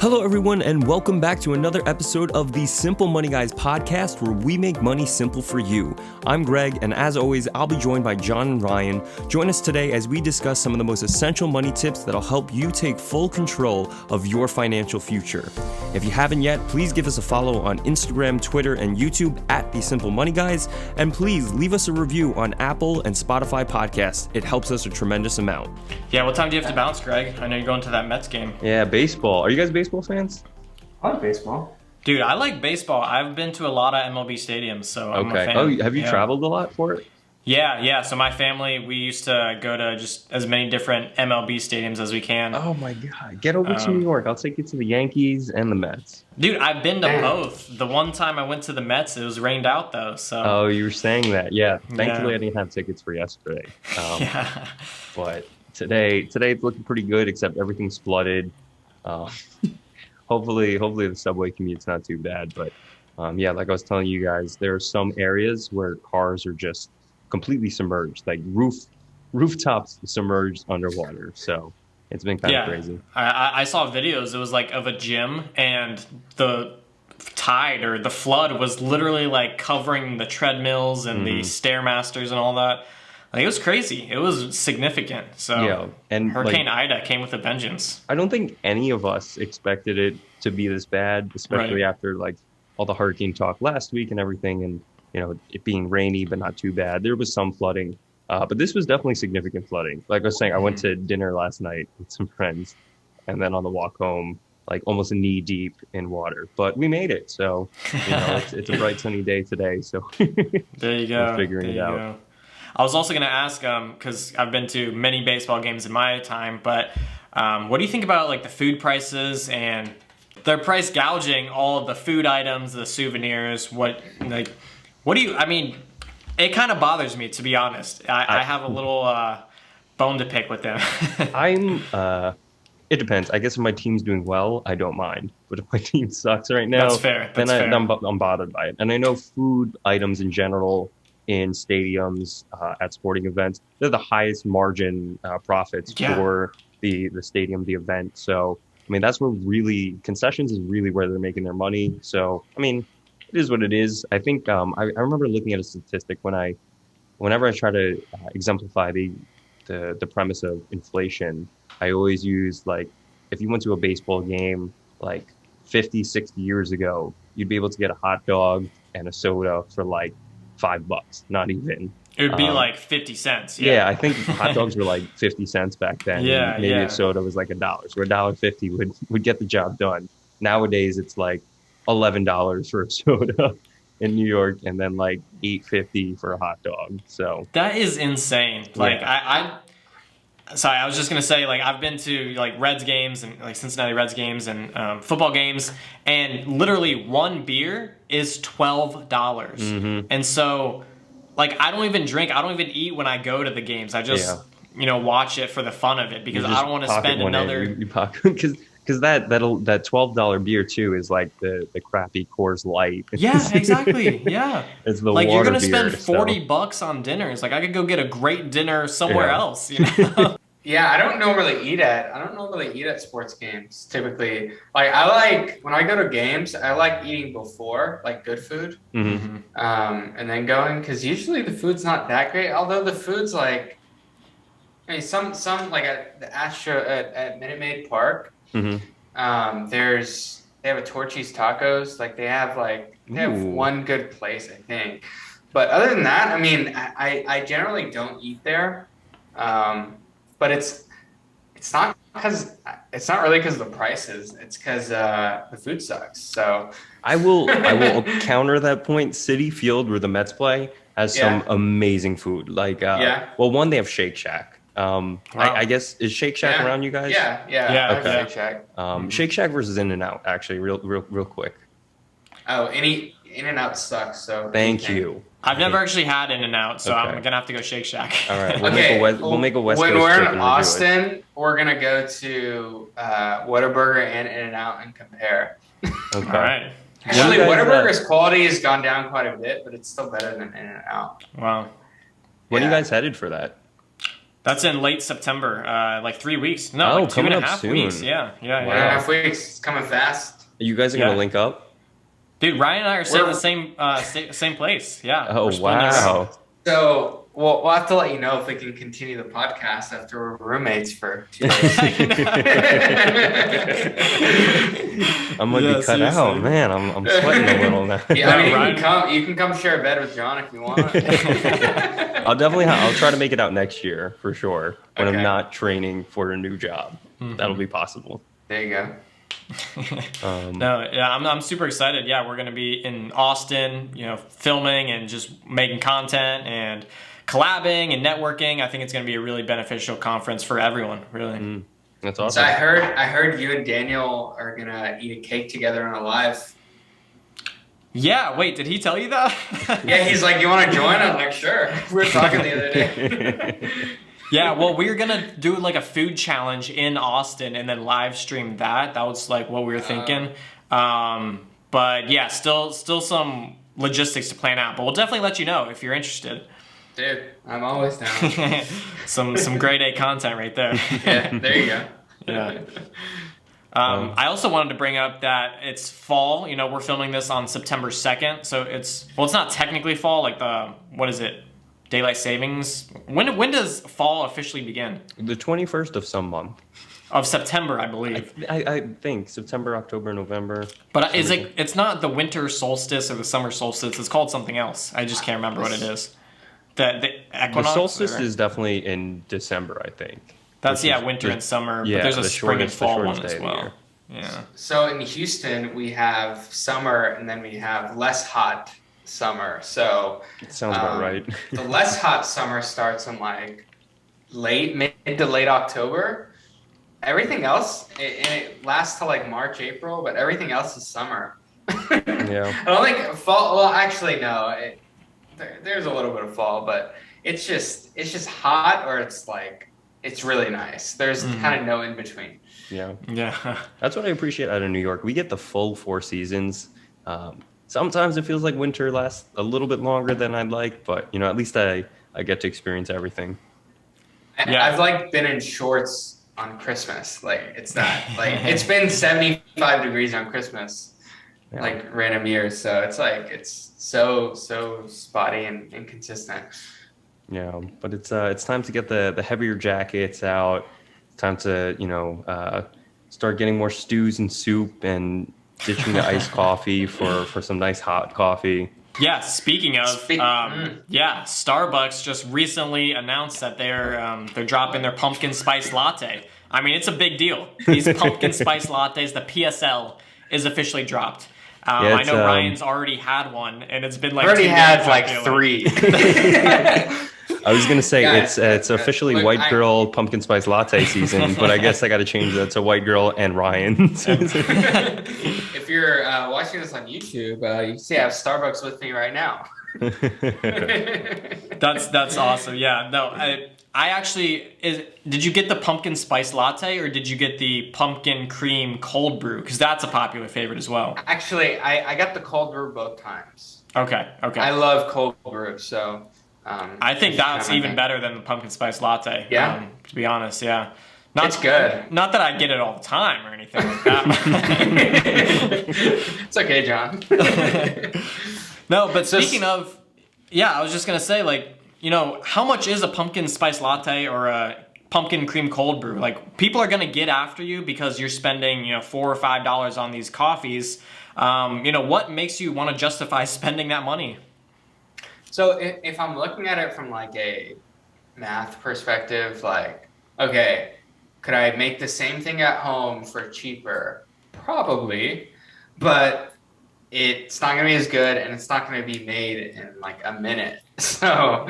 Hello, everyone, and welcome back to another episode of the Simple Money Guys podcast, where we make money simple for you. I'm Greg, and as always, I'll be joined by John and Ryan. Join us today as we discuss some of the most essential money tips that'll help you take full control of your financial future. If you haven't yet, please give us a follow on Instagram, Twitter, and YouTube at The Simple Money Guys, and please leave us a review on Apple and Spotify podcasts. It helps us a tremendous amount. Yeah, what time do you have to bounce, Greg? I know you're going to that Mets game. Yeah, baseball. Are you guys baseball fans? I like baseball. Dude, I like baseball. I've been to a lot of MLB stadiums, so I'm a fan. Oh, have you traveled a lot for it? Yeah. So my family, we used to go to just as many different MLB stadiums as we can. Oh my God. Get over to New York. I'll take you to the Yankees and the Mets. Dude, I've been to both. The one time I went to the Mets, it was rained out though. So. Oh, you were saying that. Yeah. Thankfully, I didn't have tickets for yesterday. Yeah. But today it's looking pretty good, except everything's flooded. Hopefully the subway commute's not too bad. But like I was telling you guys, there are some areas where cars are just completely submerged, like rooftops submerged underwater. So it's been kind of crazy. I saw videos. It was like of a gym, and the tide or the flood was literally like covering the treadmills and the Stairmasters and all that. Like, it was crazy. It was significant. So and Hurricane Ida came with a vengeance. I don't think any of us expected it to be this bad, especially after like all the hurricane talk last week and everything, and it being rainy but not too bad. There was some flooding, but this was definitely significant flooding. Like I was saying, I went to dinner last night with some friends, and then on the walk home, like almost knee deep in water. But we made it, so it's a bright sunny day today. So there you go. We're figuring it out. Go. I was also going to ask, because I've been to many baseball games in my time, but what do you think about like the food prices and they're price gouging all of the food items, the souvenirs? I mean, it kind of bothers me, to be honest. I have a little bone to pick with them. It depends. I guess if my team's doing well, I don't mind. But if my team sucks right now, that's fair. I'm bothered by it. And I know food items in general in stadiums, at sporting events, they're the highest margin profits for the stadium, the event. So, I mean, that's where really concessions is really where they're making their money. So, I mean, it is what it is. I think I remember looking at a statistic whenever I try to exemplify the premise of inflation, I always use, like, if you went to a baseball game like 50, 60 years ago, you'd be able to get a hot dog and a soda for like $5, not even. It would be like 50 cents. Yeah, I think hot dogs were like 50 cents back then. Yeah, maybe a soda was like $1. So $1.50 would get the job done. Nowadays, it's like $11 for a soda in New York, and then like $8.50 for a hot dog. So that is insane. Like I was just gonna say, like, I've been to like Reds games and like Cincinnati Reds games and football games, and literally one beer is $12. And so, like, I don't even drink, I don't even eat when I go to the games. I just watch it for the fun of it, because I don't want to spend another. Because that $12 beer too is like the crappy Coors Light. Yeah, exactly. Yeah, it's the like water you're gonna beer, spend $40 on dinners. Like, I could go get a great dinner somewhere else. Yeah, I don't normally eat at sports games typically. Like, I like, when I go to games, I like eating before, like good food, and then going, because usually the food's not that great. Although the food's like, I mean, some like at the Astro at Minute Maid Park. They have a Torchy's Tacos. Like, they have one good place, I think. But other than that, I mean, I generally don't eat there. But it's not really because of the prices. It's because the food sucks. So I will counter that point. Citi Field, where the Mets play, has some amazing food. Like well, one, they have Shake Shack. Wow. I guess, is Shake Shack around you guys? Yeah. Okay. Shake Shack. Shake Shack versus In-N-Out, actually, real quick. Oh, In-N-Out sucks. So thank you. I've never actually had In-N-Out, so I'm gonna have to go Shake Shack. All right, we'll make a West Coast when we're trip in Austin, we're gonna go to Whataburger and In-N-Out and compare. Okay. All right. Actually, Whataburger's quality has gone down quite a bit, but it's still better than In-N-Out. Wow. When are you guys headed for that? That's in late September, like 3 weeks. No, like 2.5 weeks. Yeah. 2.5 weeks. It's coming fast. You guys are going to link up? Dude, Ryan and I are staying in the same place. Yeah. Oh, wow. So we'll have to let you know if we can continue the podcast after we're roommates for 2 days. I'm going to be cut out, man. I'm sweating a little now. Yeah, I mean, you can come share a bed with John if you want. I'll try to make it out next year for sure when I'm not training for a new job. That'll be possible. There you go. I'm super excited. Yeah, we're going to be in Austin, filming and just making content and collabing and networking. I think it's going to be a really beneficial conference for everyone, really. That's awesome. So I heard you and Daniel are going to eat a cake together on a live. Yeah, wait, did he tell you that? Yeah, he's like, you want to join? I'm like, sure. We were talking the other day. Yeah, well, we were going to do like a food challenge in Austin and then live stream that. That was like what we were thinking. But yeah, still some logistics to plan out. But we'll definitely let you know if you're interested. Dude, I'm always down. some grade A content right there. Yeah, there you go. Yeah. I also wanted to bring up that it's fall. We're filming this on September 2nd. So it's not technically fall, like what is it? Daylight savings. When does fall officially begin? The 21st of some month. Of September, I believe. I think September, October, November. But it's not the winter solstice or the summer solstice. It's called something else. I just can't remember what it is. The equinox? The solstice is definitely in December, I think. That's winter and summer. But there's a spring and fall one as well. Yeah. So in Houston, we have summer and then we have less hot summer. So it sounds about right. The less hot summer starts in like mid to late October. Everything else, it lasts till like March, April, but everything else is summer. Yeah. I don't think fall. Well, actually, no. There's a little bit of fall, but it's just hot, or it's really nice. There's kind of no in between. Yeah. Yeah. That's what I appreciate out of New York. We get the full 4 seasons. Sometimes it feels like winter lasts a little bit longer than I'd like, but at least I get to experience everything. Yeah. I've been in shorts on Christmas. It's that. It's been 75 degrees on Christmas, random years. So it's so spotty and inconsistent. Yeah, but it's time to get the heavier jackets out. It's time to start getting more stews and soup and ditching the iced coffee for some nice hot coffee. Yeah, speaking of, Starbucks just recently announced that they're dropping their pumpkin spice latte. I mean, it's a big deal. These pumpkin spice lattes, the PSL, is officially dropped. I know Ryan's already had one, and it's been already had 3. I was gonna say it's officially white girl pumpkin spice latte season, but I guess I got to change that to white girl and Ryan. If you're watching this on YouTube, you can see I have Starbucks with me right now. That's awesome. Yeah, no, I actually did you get the pumpkin spice latte or did you get the pumpkin cream cold brew? Because that's a popular favorite as well. Actually, I got the cold brew both times. Okay. I love cold brew, so. I think that's even better than the pumpkin spice latte. Yeah. To be honest, yeah. It's good. Not that I get it all the time or anything like that. It's okay, John. No, but speaking of, I was just gonna say, how much is a pumpkin spice latte or a pumpkin cream cold brew? People are gonna get after you because you're spending, $4 or $5 on these coffees. What makes you want to justify spending that money? So if I'm looking at it from a math perspective, okay, could I make the same thing at home for cheaper? Probably, but it's not going to be as good and it's not going to be made in a minute. So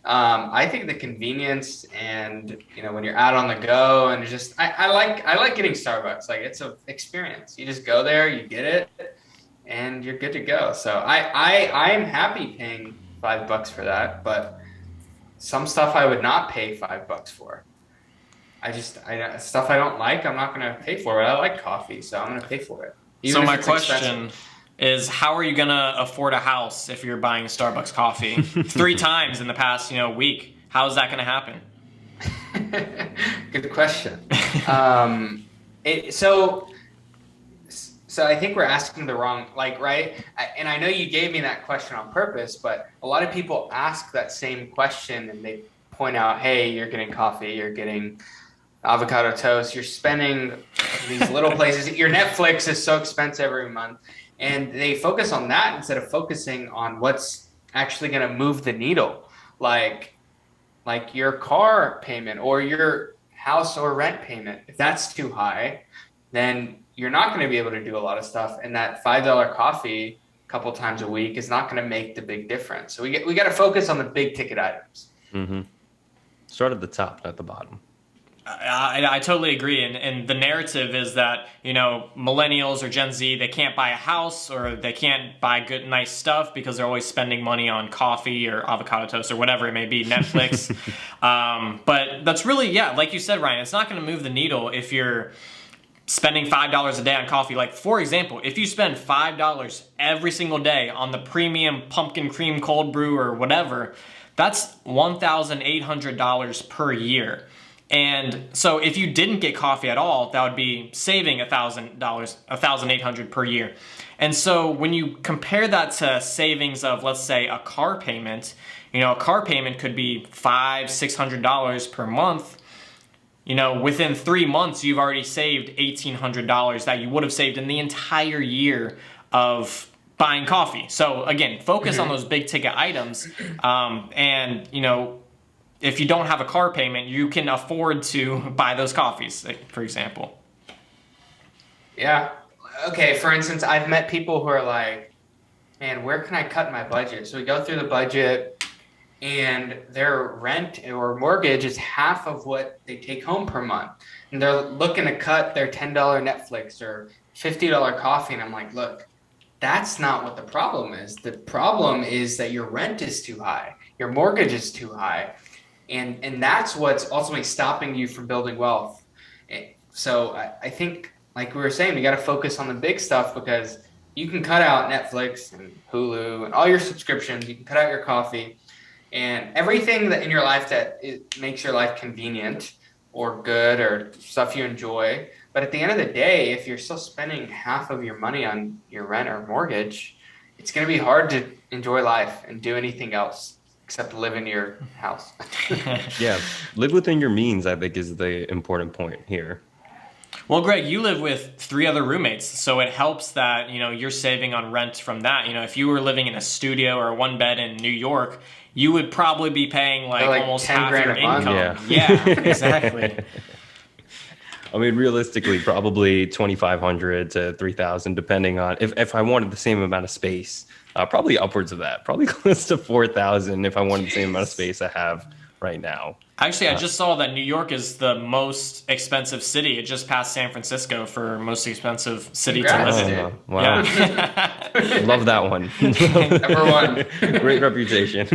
I think the convenience and, when you're out on the go and just, I like getting Starbucks. It's an experience. You just go there, you get it, and you're good to go. So I am happy paying $5 for that, but some stuff I would not pay $5 for. Stuff I don't like, I'm not going to pay for it. I like coffee, so I'm going to pay for it. So my question is, how are you going to afford a house if you're buying Starbucks coffee 3 times in the past, week? How is that going to happen? Good question. Um, so I think we're asking the wrong, like, right? And I know you gave me that question on purpose, but a lot of people ask that same question and they point out, hey, you're getting coffee, you're getting avocado toast, you're spending these little places. Your Netflix is so expensive every month. And they focus on that instead of focusing on what's actually going to move the needle. Like your car payment or your house or rent payment. If that's too high, then you're not going to be able to do a lot of stuff. And that $5 coffee a couple times a week is not going to make the big difference. So we got to focus on the big ticket items. Mm-hmm. Start at the top, not the bottom. I totally agree. And the narrative is that, millennials or Gen Z, they can't buy a house or they can't buy good, nice stuff because they're always spending money on coffee or avocado toast or whatever it may be, Netflix. But that's really, like you said, Ryan, it's not going to move the needle if you're spending $5 a day on coffee. Like, for example, if you spend $5 every single day on the premium pumpkin cream cold brew or whatever, that's $1,800 per year. And so if you didn't get coffee at all, that would be saving $1,000, $1,800 per year. And so when you compare that to savings of, let's say, a car payment, a car payment could be $500, $600 per month. Within 3 months, you've already saved $1,800 that you would have saved in the entire year of buying coffee. So again, focus on those big ticket items. If you don't have a car payment, you can afford to buy those coffees, for example. Yeah. Okay. For instance, I've met people who are like, man, where can I cut my budget? So we go through the budget and their rent or mortgage is half of what they take home per month. And they're looking to cut their $10 Netflix or $50 coffee. And I'm like, look, that's not what the problem is. The problem is that your rent is too high. Your mortgage is too high. And that's what's ultimately stopping you from building wealth. So I think, like we were saying, we got to focus on the big stuff because you can cut out Netflix and Hulu and all your subscriptions. You can cut out your coffee and everything that in your life that makes your life convenient or good or stuff you enjoy. But at the end of the day, if you're still spending half of your money on your rent or mortgage, it's going to be hard to enjoy life and do anything else except live in your house. Yeah, live within your means, I think, is the important point here. Well, Greg, you live with 3 other roommates, so it helps that, you're saving on rent from that. If you were living in a studio or a one bed in New York, you would probably be paying like almost half your income. Yeah, exactly. I mean, realistically, probably $2,500 to $3,000, depending on if I wanted the same amount of space. Probably upwards of that. Probably close to $4,000 if I wanted the same amount of space I have right now. Actually, I just saw that New York is the most expensive city. It just passed San Francisco for most expensive city to live in. Wow. Yeah. Love that one. Number one. Great reputation.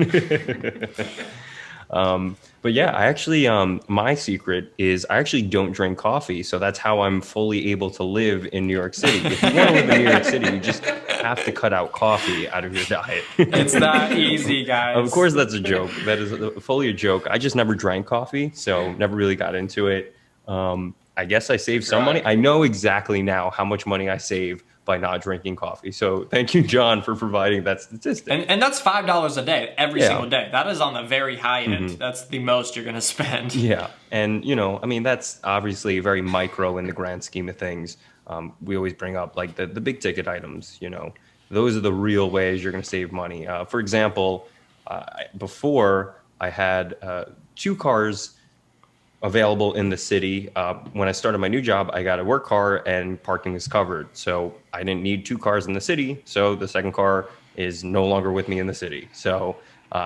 But yeah, I actually, my secret is I actually don't drink coffee. So that's how I'm fully able to live in New York City. If you want to live in New York City, you just have to cut out coffee out of your diet. It's that easy, guys. Of course, that's a joke. That is fully a joke. I just never drank coffee, so never really got into it. I guess I saved some money. I know exactly now how much money I save by not drinking coffee. So thank you, John, for providing that statistic. And that's $5 a day, every single day. That is on the very high end. That's the most you're going to spend. Yeah. And, that's obviously very micro in the grand scheme of things. We always bring up like the big ticket items, those are the real ways you're going to save money. For example, before I had 2 cars available in the city. When I started my new job, I got a work car and parking is covered. So I didn't need 2 cars in the city. So the second car is no longer with me in the city. So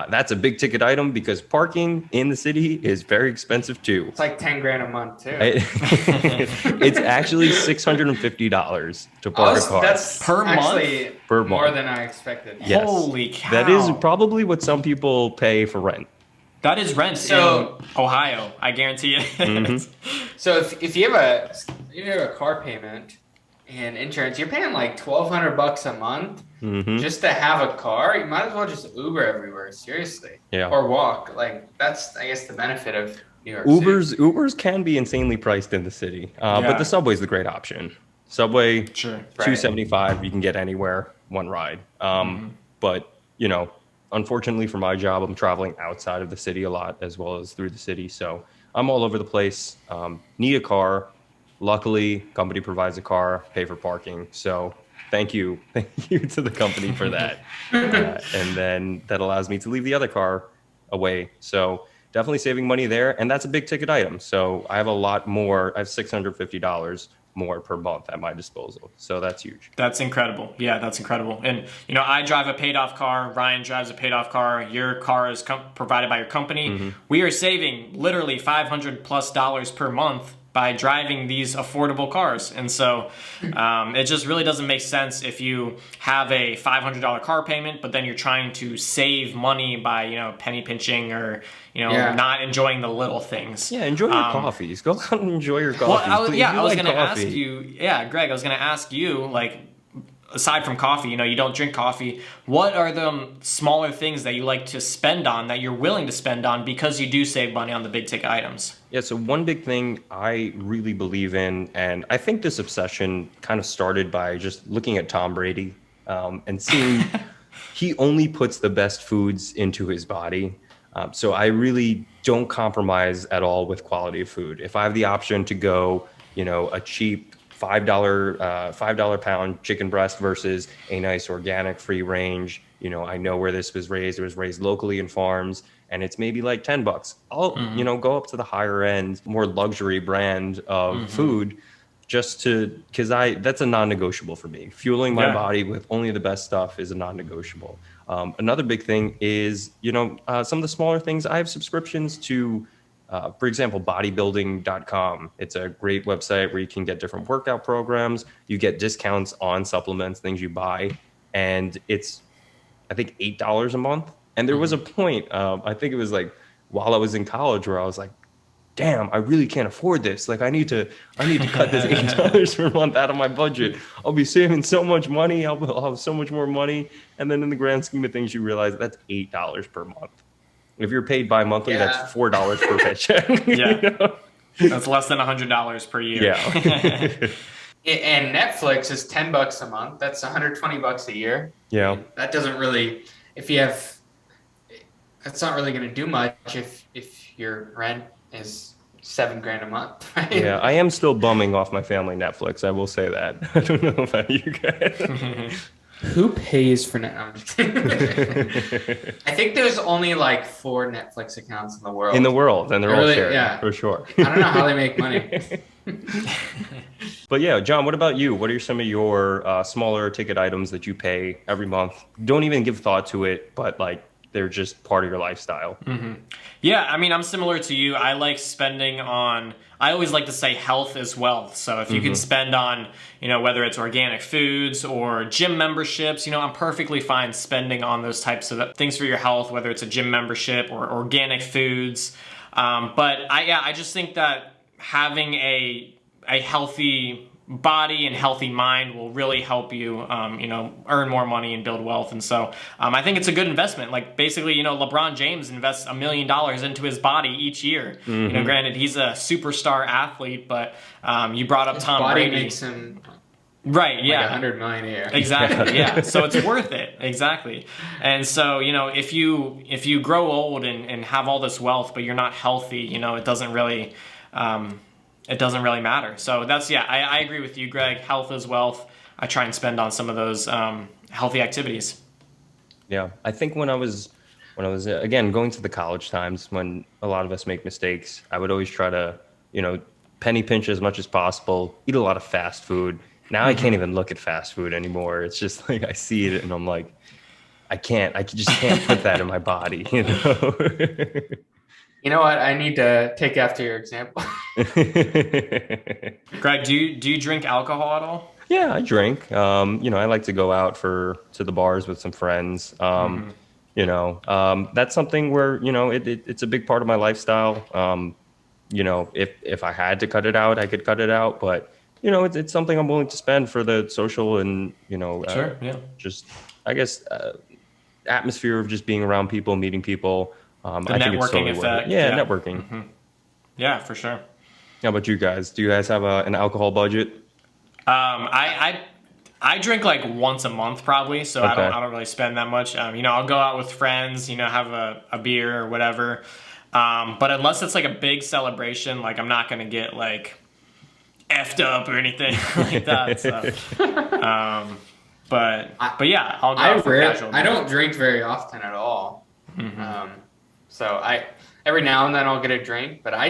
that's a big ticket item because parking in the city is very expensive too. It's like $10,000 a month too. It's actually $650 to park a car. That's per month? Per more month. than I expected. Yes. Holy cow. That is probably what some people pay for rent. That is rent in Ohio. I guarantee it. So if you have a car payment and insurance, you're paying like $1,200 a month just to have a car. You might as well just Uber everywhere. Seriously. Yeah. Or walk. Like that's, I guess, the benefit of New York City. Ubers can be insanely priced in the city, but the subway's the great option. Subway, Sure. $2.75, you can get anywhere, one ride. But unfortunately for my job, I'm traveling outside of the city a lot as well as through the city, so I'm all over the place. Need a car. Luckily, company provides a car, pay for parking. So thank you to the company for that. And then that allows me to leave the other car away. So definitely saving money there, and that's a big ticket item. So I have a lot more. I have $650 more per month at my disposal. So that's huge. That's incredible. Yeah, that's incredible. And I drive a paid off car. Ryan drives a paid off car. Your car is provided by your company. We are saving literally $500+ per month by driving these affordable cars. And so it just really doesn't make sense if you have a $500 car payment, but then you're trying to save money by, penny pinching or, not enjoying the little things. Yeah, enjoy your coffees. Go out and enjoy your coffees. Well, I was going to ask you, Greg, I was going to ask you, like, aside from coffee, you don't drink coffee. What are the smaller things that you like to spend on that you're willing to spend on because you do save money on the big ticket items? Yeah, so one big thing I really believe in, and I think this obsession kind of started by just looking at Tom Brady and seeing he only puts the best foods into his body. So I really don't compromise at all with quality of food. If I have the option to go, a cheap $5 pound chicken breast versus a nice organic free range, I know where this was raised. It was raised locally in farms, and it's maybe like $10. I'll, go up to the higher end, more luxury brand of food because that's a non-negotiable for me. Fueling my body with only the best stuff is a non-negotiable. Another big thing is, some of the smaller things. I have subscriptions to, for example, bodybuilding.com. It's a great website where you can get different workout programs. You get discounts on supplements, things you buy. And it's, I think, $8 a month. And there was a point, I think it was like while I was in college, where I was like, damn, I really can't afford this. Like I need to cut this $8 per month out of my budget. I'll be saving so much money. I'll have so much more money. And then in the grand scheme of things, you realize that's $8 per month. If you're paid bi-monthly, that's $4 per paycheck. Yeah. That's less than $100 per year. Yeah. And Netflix is $10 a month. That's $120 a year. Yeah. That doesn't really, that's not really going to do much if your rent is $7,000 a month. Right? Yeah, I am still bumming off my family Netflix. I will say that. I don't know about you guys. Who pays for Netflix? I think there's only like 4 Netflix accounts in the world. And they're all shared, for sure. I don't know how they make money. But yeah, John, what about you? What are some of your smaller ticket items that you pay every month? Don't even give thought to it, but like they're just part of your lifestyle. Yeah, I mean, I'm similar to you. I like spending on, I always like to say health is wealth. So if you can spend on, whether it's organic foods or gym memberships, I'm perfectly fine spending on those types of things for your health, whether it's a gym membership or organic foods. But I just think that having a healthy body and healthy mind will really help you, earn more money and build wealth. And so I think it's a good investment. Like basically, LeBron James invests $1 million into his body each year. Granted, he's a superstar athlete, but you brought up Tom Brady. Makes him right. Yeah. Like $100 million a year. Exactly. Yeah. So it's worth it. Exactly. And so, if you grow old and have all this wealth, but you're not healthy, it doesn't really, matter. So that's, I agree with you, Greg. Health is wealth. I try and spend on some of those healthy activities. Yeah. I think when I was again, going to the college times when a lot of us make mistakes, I would always try to, penny pinch as much as possible, eat a lot of fast food. Now I can't even look at fast food anymore. It's just like I see it and I'm like, I just can't put that in my body, You know what? I need to take after your example. Greg, do you drink alcohol at all? Yeah, I drink. I like to go out to the bars with some friends. That's something where, it's a big part of my lifestyle. If I had to cut it out, I could cut it out. But, it's something I'm willing to spend for the social and, sure, yeah. Just, I guess, atmosphere of just being around people, meeting people. The networking effect. Yeah, networking. Yeah, for sure. How about you guys? Do you guys have an alcohol budget? I drink like once a month probably, so Okay. I don't really spend that much. I'll go out with friends, have a beer or whatever. But unless it's like a big celebration, like I'm not gonna get like effed up or anything like that. So, but yeah, I'll go out for casual. I don't drink very often at all. Mm-hmm. So every now and then I'll get a drink, but I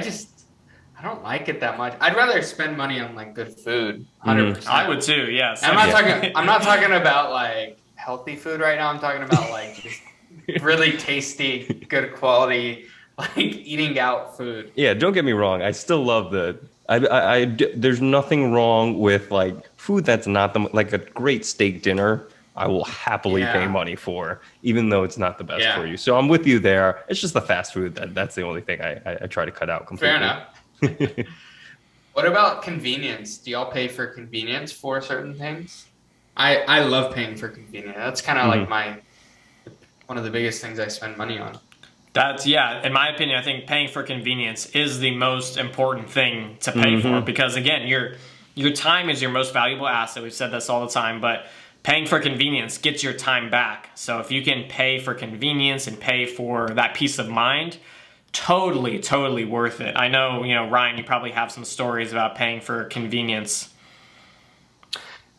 don't like it that much. I'd rather spend money on like good food. 100%. I would too. Yes. I'm not talking about like healthy food right now. I'm talking about like just really tasty, good quality, like eating out food. Yeah, don't get me wrong. I still love there's nothing wrong with like food that's not like a great steak dinner. I will happily pay money for, even though it's not the best for you. So I'm with you there. It's just the fast food that's the only thing I try to cut out completely. Fair enough. What about convenience? Do y'all pay for convenience for certain things? I love paying for convenience. That's kind of like one of the biggest things I spend money on. In my opinion, I think paying for convenience is the most important thing to pay for, because again, your time is your most valuable asset. We've said this all the time, but paying for convenience gets your time back. So if you can pay for convenience and pay for that peace of mind, totally worth it. I know, Ryan, you probably have some stories about paying for convenience.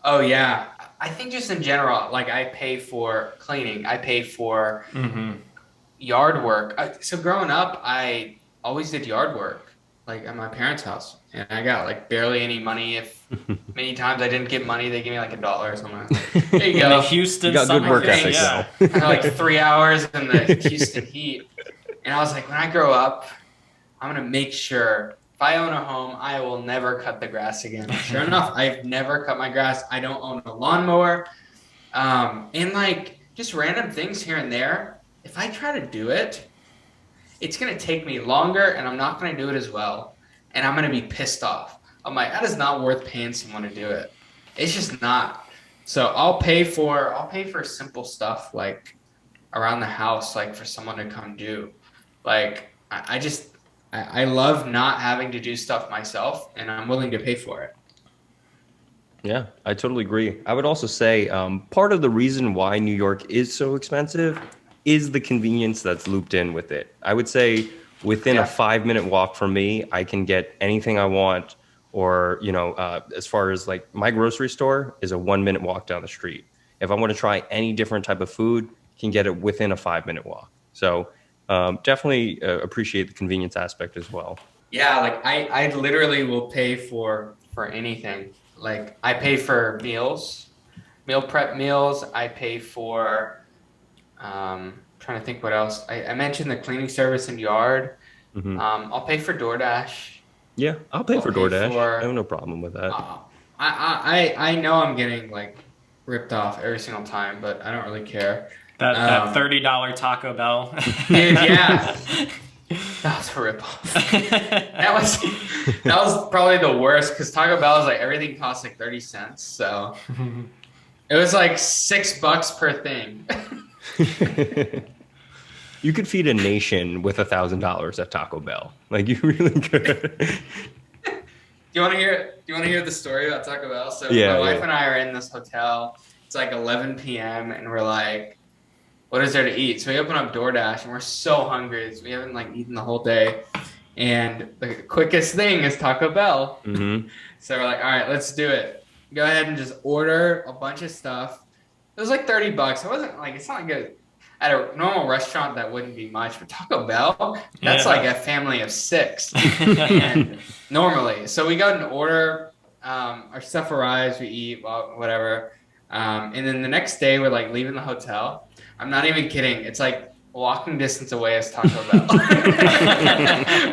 Oh yeah. I think just in general, like I pay for cleaning. I pay for yard work. So growing up, I always did yard work, like at my parents' house. And I got like barely any money. If many times I didn't get money, they give me like $1 or something. There you go. In the Houston, you got good work ethic, yeah. Like 3 hours in the Houston heat. And I was like, when I grow up, I'm going to make sure if I own a home, I will never cut the grass again. Sure enough, I've never cut my grass. I don't own a lawnmower. And like just random things here and there. If I try to do it, it's going to take me longer and I'm not going to do it as well. And I'm going to be pissed off. I'm like, that is not worth paying someone to do it. It's just not. So I'll pay for simple stuff like around the house, like for someone to come do. Like I love not having to do stuff myself, and I'm willing to pay for it. Yeah, I totally agree. I would also say part of the reason why New York is so expensive is the convenience that's looped in with it. I would say within a 5-minute walk from me, I can get anything I want, or, as far as like my grocery store is a 1-minute walk down the street. If I want to try any different type of food, can get it within a 5-minute walk. So definitely appreciate the convenience aspect as well. Yeah, like I literally will pay for anything. Like I pay for meals, meal prep meals. I pay for trying to think what else. I mentioned the cleaning service and yard. I'll pay for DoorDash. Yeah, I'll pay for DoorDash. I have no problem with that. I know I'm getting like ripped off every single time, but I don't really care. That $30 Taco Bell. Dude, yeah. That was a ripoff. That was probably the worst, because Taco Bell is like everything costs like 30 cents. So it was like $6 per thing. You could feed a nation with $1,000 at Taco Bell. Like, you really could. Do you want to hear the story about Taco Bell? So my wife and I are in this hotel. It's like 11 p.m. and we're like, what is there to eat? So we open up DoorDash and we're so hungry. We haven't like eaten the whole day. And the quickest thing is Taco Bell. So we're like, all right, let's do it. Go ahead and just order a bunch of stuff. It was like $30. It wasn't like, it's not like at a normal restaurant that wouldn't be much, but Taco Bell, that's like a family of 6. And normally. So we go and order, our stuff arrives, we eat, well, whatever. And then the next day we're like leaving the hotel. I'm not even kidding. It's like walking distance away is Taco Bell.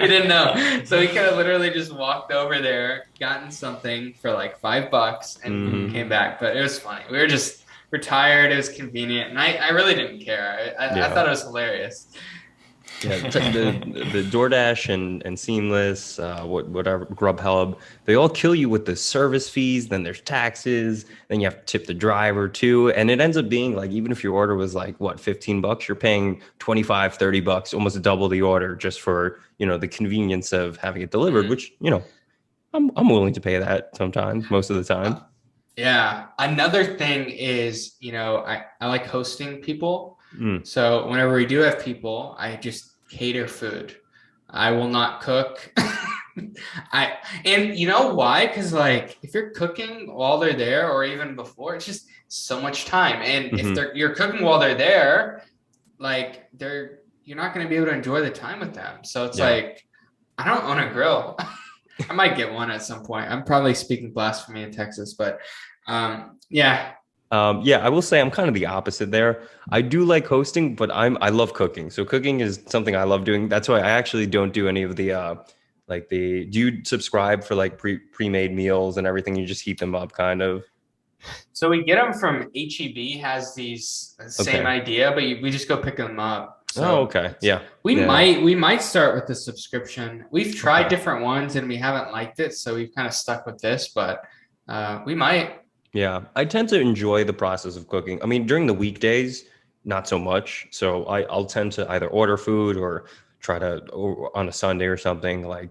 We didn't know. So we could have literally just walked over there, gotten something for like $5 and came back. But it was funny. We're tired. It was convenient. And I really didn't care. I thought it was hilarious. Yeah, the DoorDash and Seamless, whatever Grubhub, they all kill you with the service fees. Then there's taxes. Then you have to tip the driver too, and it ends up being like even if your order was like what $15, you're paying 25, $30, almost double the order just for the convenience of having it delivered. Which I'm willing to pay that sometimes, most of the time. Yeah. Another thing is, I like hosting people. So whenever we do have people, I just cater food. I will not cook. And you know why? Because like if you're cooking while they're there or even before, it's just so much time. And if you're cooking while they're there, like you're not going to be able to enjoy the time with them. So it's like I don't own a grill. I might get one at some point. I'm probably speaking blasphemy in Texas, but yeah. I will say I'm kind of the opposite there. I do like hosting, but I love cooking. So cooking is something I love doing. That's why I actually don't do any of the do you subscribe for like pre-made meals and everything? You just heat them up kind of. So we get them from HEB has these same idea, but we just go pick them up. So okay. Yeah. We might start with the subscription. We've tried different ones and we haven't liked it, so we've kind of stuck with this, but we might. Yeah, I tend to enjoy the process of cooking. I mean, during the weekdays, not so much. So I'll tend to either order food or try to on a Sunday or something like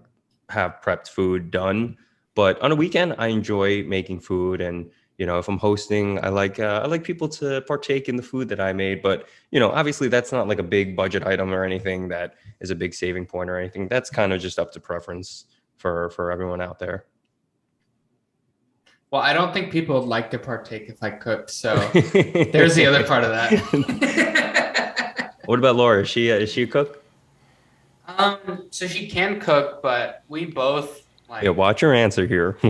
have prepped food done. But on a weekend, I enjoy making food, and if I'm hosting, I like people to partake in the food that I made. But obviously, that's not like a big budget item or anything that is a big saving point or anything. That's kind of just up to preference for everyone out there. Well, I don't think people would like to partake if I cooked. So there's the other part of that. What about Laura? Is she a cook? So she can cook, but we both like. Yeah, watch your answer here. No,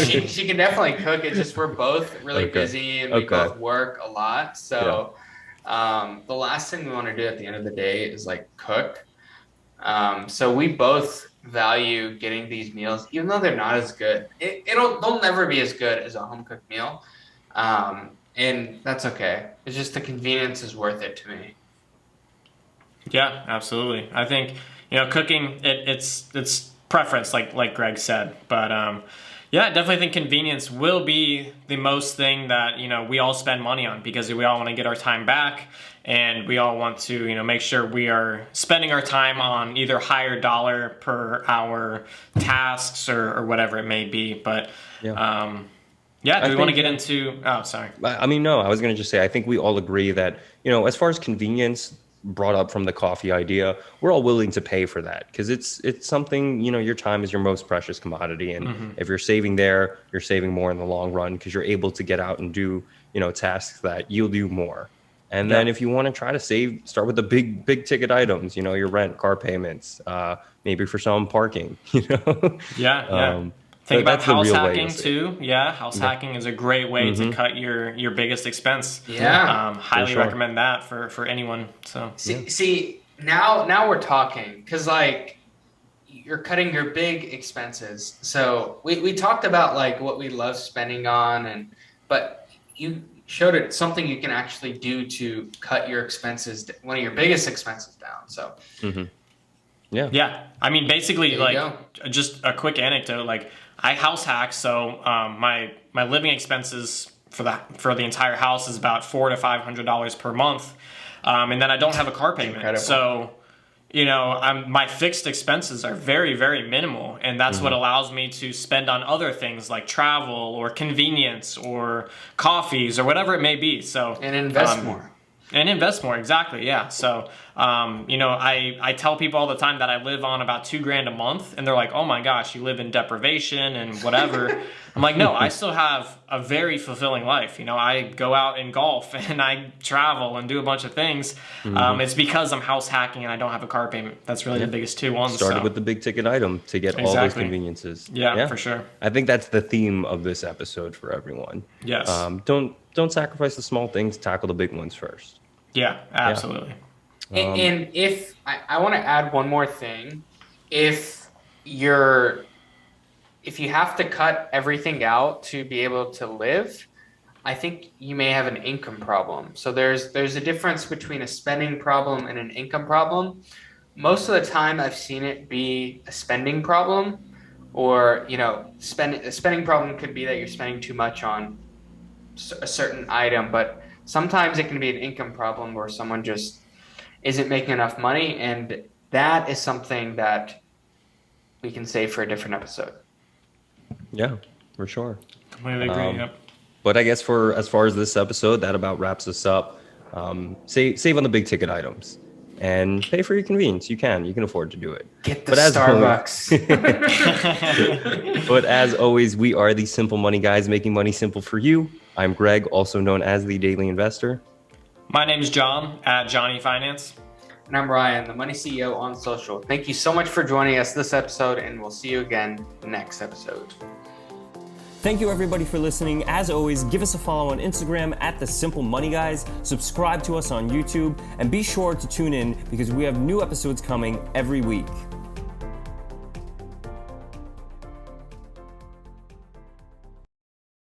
she can definitely cook. It's just we're both really busy and we both work a lot. So the last thing we want to do at the end of the day is like cook. So we both value getting these meals, even though they're not as good. They'll never be as good as a home cooked meal, and that's okay. It's just the convenience is worth it to me. Yeah, absolutely. I think cooking it's preference, like Greg said, but I definitely think convenience will be the most thing that we all spend money on because we all want to get our time back. And we all want to, make sure we are spending our time on either higher dollar per hour tasks or whatever it may be. But do we want to get into? Oh, sorry. I mean, no. I was going to just say I think we all agree that as far as convenience brought up from the coffee idea, we're all willing to pay for that because it's something your time is your most precious commodity, and if you're saving there, you're saving more in the long run because you're able to get out and do tasks that yield you more. And then if you want to try to save, start with the big ticket items, your rent, car payments, maybe for some parking, Think about house hacking too. Yeah, house hacking is a great way to cut your biggest expense. Yeah. Highly recommend that for anyone. So see now we're talking because like you're cutting your big expenses. So we talked about like what we love spending on but you showed it something you can actually do to cut your expenses, one of your biggest expenses down. So, yeah. I mean, basically, just a quick anecdote. Like, I house hack, so my living expenses for the entire house is about $400 to $500 per month, and then I don't have a car payment. Incredible. So, my fixed expenses are very, very minimal, and that's what allows me to spend on other things like travel or convenience or coffees or whatever it may be. So and invest more. And invest more, exactly, yeah. So, I tell people all the time that I live on about $2,000 a month, and they're like, "Oh my gosh, you live in deprivation and whatever." I'm like, no, I still have a very fulfilling life. I go out and golf and I travel and do a bunch of things. It's because I'm house hacking and I don't have a car payment. That's really the biggest two ones. Started with the big ticket item to get all those conveniences. Yeah, for sure. I think that's the theme of this episode for everyone. Yes. Don't sacrifice the small things. Tackle the big ones first. Yeah, absolutely. And if I want to add one more thing, if you have to cut everything out to be able to live, I think you may have an income problem. So there's a difference between a spending problem and an income problem. Most of the time I've seen it be a spending problem, or a spending problem could be that you're spending too much on a certain item, but sometimes it can be an income problem where someone just isn't making enough money, and that is something that we can save for a different episode. Yeah, for sure. Completely agree. Yep. But I guess as far as this episode, that about wraps us up. Save on the big ticket items and pay for your convenience. You can afford to do it. Get the Starbucks. But as always, we are the Simple Money Guys, making money simple for you. I'm Greg, also known as the Daily Investor. My name is John at Johnny Finance. And I'm Ryan, the Money CEO on social. Thank you so much for joining us this episode, and we'll see you again next episode. Thank you everybody for listening. As always, give us a follow on Instagram at The Simple Money Guys, subscribe to us on YouTube, and be sure to tune in because we have new episodes coming every week.